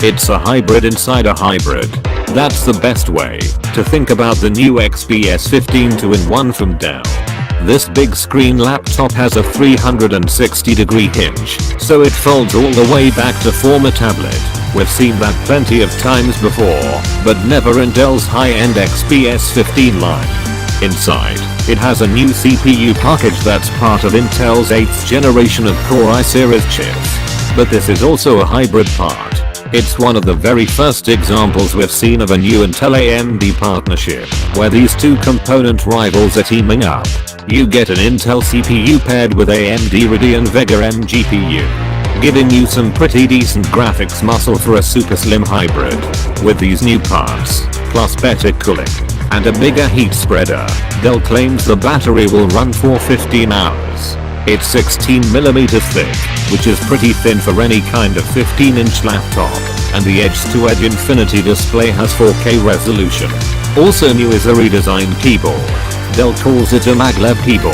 It's a hybrid inside a hybrid. That's the best way to think about the new XPS 15 2-in-1 from Dell. This big screen laptop has a 360-degree hinge, so it folds all the way back to form a tablet. We've seen that plenty of times before, but never in Dell's high-end XPS 15 line. Inside, it has a new CPU package that's part of Intel's 8th generation of Core i series chips. But this is also a hybrid part. It's one of the very first examples we've seen of a new Intel-AMD partnership, where these two component rivals are teaming up. You get an Intel CPU paired with AMD Radeon Vega M GPU, giving you some pretty decent graphics muscle for a super slim hybrid. With these new parts, plus better cooling, and a bigger heat spreader, Dell claims the battery will run for 15 hours. It's 16mm thick, which is pretty thin for any kind of 15-inch laptop, and the edge-to-edge Infinity display has 4K resolution. Also new is a redesigned keyboard. Dell calls it a maglev keyboard.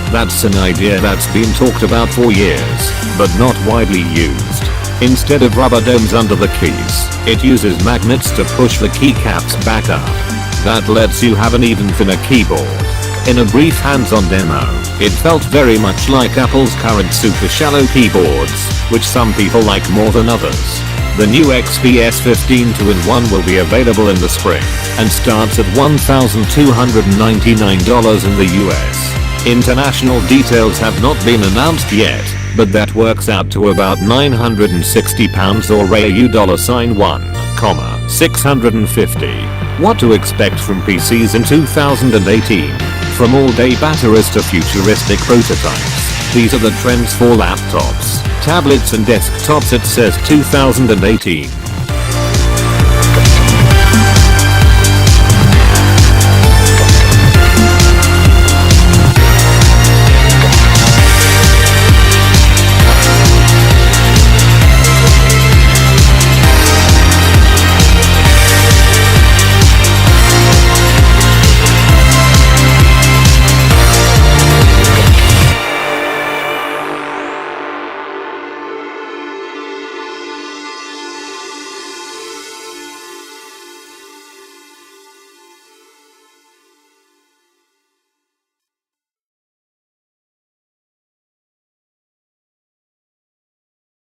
That's an idea that's been talked about for years, but not widely used. Instead of rubber domes under the keys, it uses magnets to push the keycaps back up. That lets you have an even thinner keyboard. In a brief hands-on demo, it felt very much like Apple's current super shallow keyboards, which some people like more than others. The new XPS 15 2-in-1 will be available in the spring, and starts at $1,299 in the US. International details have not been announced yet, but that works out to about £960 or $1,650. What to expect from PCs in 2018? From all-day batteries to futuristic prototypes, these are the trends for laptops, tablets and desktops. It says 2018.